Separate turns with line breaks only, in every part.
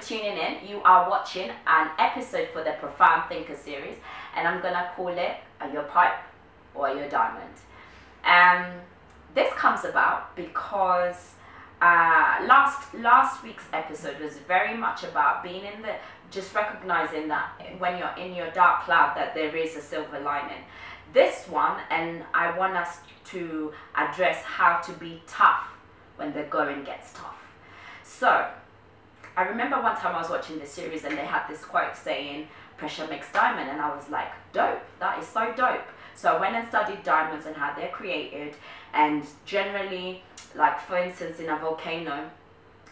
tuning in. You are watching an episode for the Profound Thinker series, and I'm gonna call it Are You a Pipe or Are You a Diamond? This comes about because last week's episode was very much about being in the, just recognizing that when you're in your dark cloud that there is a silver lining. This one, and I want us to address how to be tough when the going gets tough. So I remember one time I was watching this series and they had this quote saying pressure makes diamond, and I was like, dope, that is so dope. So I went and studied diamonds and how they're created, and generally, like for instance in a volcano,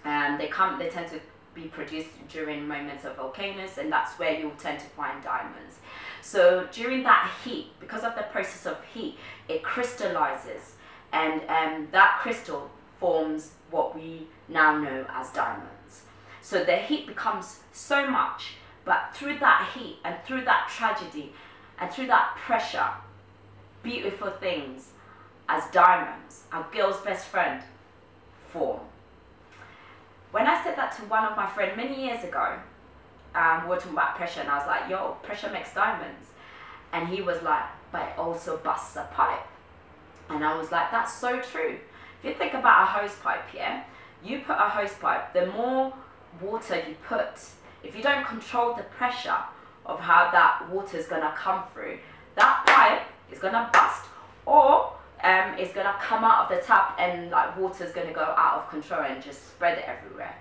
they tend to be produced during moments of volcanoes, and that's where you'll tend to find diamonds. So during that heat, because of the process of heat, it crystallizes, and that crystal forms what we now know as diamonds. So the heat becomes so much, but through that heat and through that tragedy and through that pressure, beautiful things as diamonds, our girl's best friend, form. When I said that to one of my friends many years ago, we were talking about pressure, and I was like, yo, pressure makes diamonds. And he was like, but it also busts a pipe. And I was like, that's so true. If you think about a hose pipe, yeah, you put a hose pipe, the more water you put, if you don't control the pressure of how that water is going to come through, that pipe is going to bust, or it's going to come out of the tap and like water is going to go out of control and just spread it everywhere.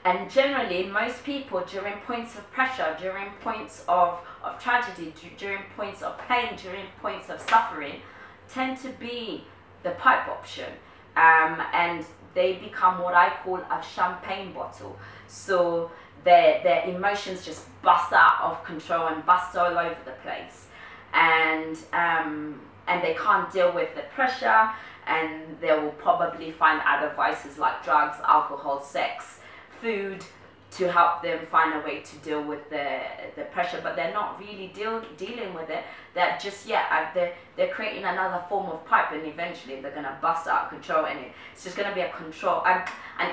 And generally, most people during points of pressure, during points of tragedy, during points of pain, during points of suffering, tend to be the pipe option, and they become what I call a champagne bottle. So their emotions just bust out of control and bust all over the place, and they can't deal with the pressure, and they will probably find other vices like drugs, alcohol, sex, food to help them find a way to deal with the pressure, but they're not really dealing with it. They're just, they're creating another form of pipe, and eventually they're going to bust out of control, and it's just going to be an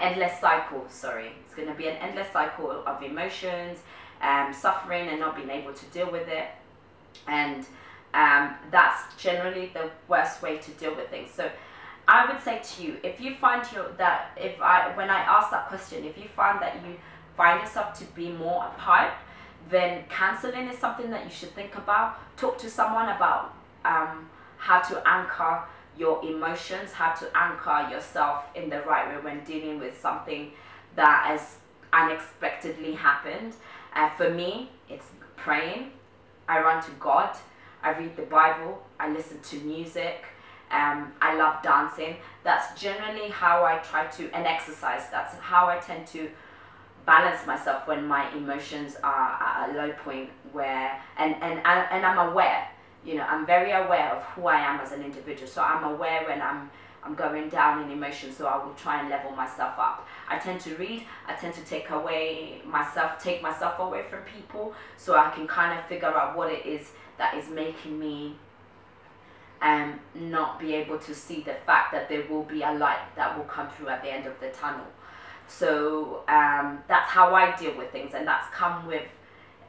endless cycle, sorry. It's going to be an endless cycle of emotions, suffering, and not being able to deal with it. And that's generally the worst way to deal with things. So I would say to you, if you find when I ask that question, if you find that you find yourself to be more a pipe, then counseling is something that you should think about. Talk to someone about how to anchor your emotions, how to anchor yourself in the right way when dealing with something that has unexpectedly happened. For me, it's praying. I run to God. I read the Bible. I listen to music. I love dancing. That's generally how I try to, and exercise. That's how I tend to balance myself when my emotions are at a low point, where and I'm aware, you know, I'm very aware of who I am as an individual. So I'm aware when I'm going down in emotion, so I will try and level myself up. I tend to read. I tend to take myself away from people, so I can kind of figure out what it is that is making me not be able to see the fact that there will be a light that will come through at the end of the tunnel. So that's how I deal with things, and that's come with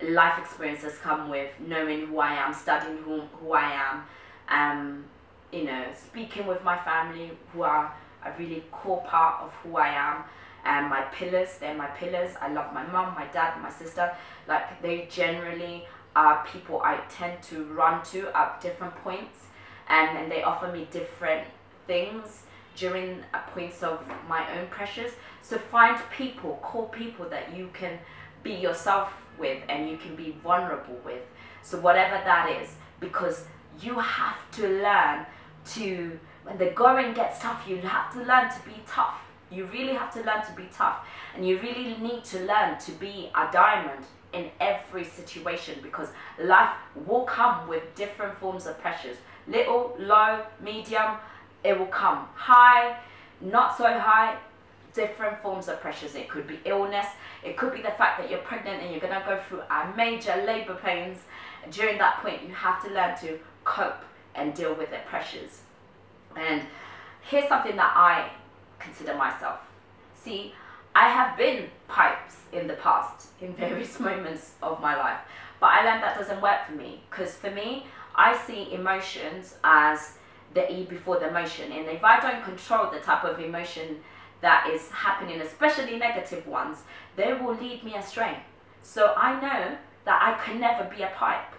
life experiences, come with knowing who I am, studying who I am, you know, speaking with my family, who are a really core part of who I am, and my pillars. They're my pillars. I love my mum, my dad, my sister. Like, they generally are people I tend to run to at different points, and they offer me different things during points of my own pressures. So find people, core people that you can be yourself with and you can be vulnerable with. So whatever that is, because you have to learn to, when the going gets tough, you have to learn to be tough. You really have to learn to be tough, and you really need to learn to be a diamond in every situation, because life will come with different forms of pressures. Little, low, medium, it will come. High, not so high, different forms of pressures. It could be illness. It could be the fact that you're pregnant and you're going to go through a major labor pains. During that point, you have to learn to cope and deal with the pressures. And here's something that I consider myself. See, I have been pipes in the past, in various moments of my life, but I learned that doesn't work for me, because for me, I see emotions as the E before the emotion, and if I don't control the type of emotion that is happening, especially negative ones, they will lead me astray. So I know that I can never be a pipe.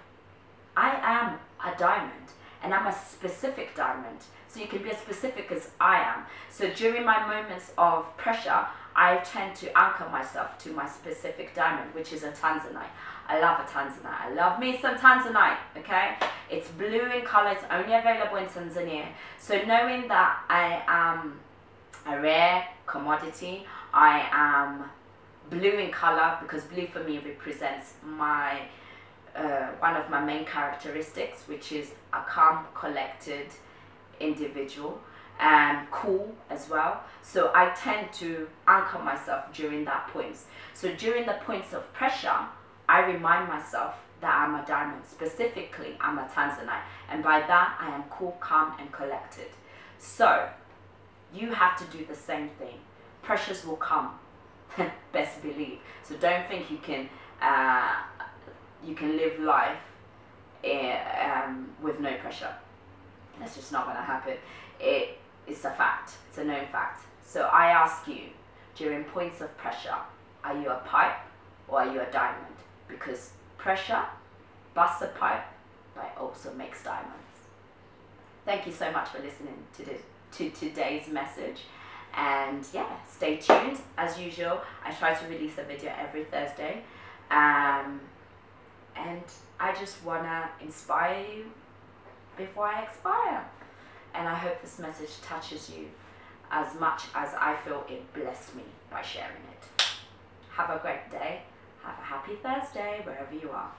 I am a diamond, and I'm a specific diamond. So you can be as specific as I am. So during my moments of pressure, I tend to anchor myself to my specific diamond, which is a tanzanite. I love a tanzanite. I love me some tanzanite, okay? It's blue in color. It's only available in Tanzania. So knowing that I am a rare commodity, I am blue in color, because blue for me represents my one of my main characteristics, which is a calm, collected individual, and cool as well. So I tend to anchor myself during that points. So during the points of pressure, I remind myself that I'm a diamond. Specifically, I'm a tanzanite, and by that I am cool, calm, and collected. So you have to do the same thing. Pressures will come, best believe. So don't think you can live life with no pressure. That's just not going to happen. It's a fact. It's a known fact. So I ask you, during points of pressure, are you a pipe or are you a diamond? Because pressure busts a pipe, but it also makes diamonds. Thank you so much for listening to today's message. And yeah, stay tuned. As usual, I try to release a video every Thursday. And I just want to inspire you before I expire. And I hope this message touches you as much as I feel it blessed me by sharing it. Have a great day. Have a happy Thursday wherever you are.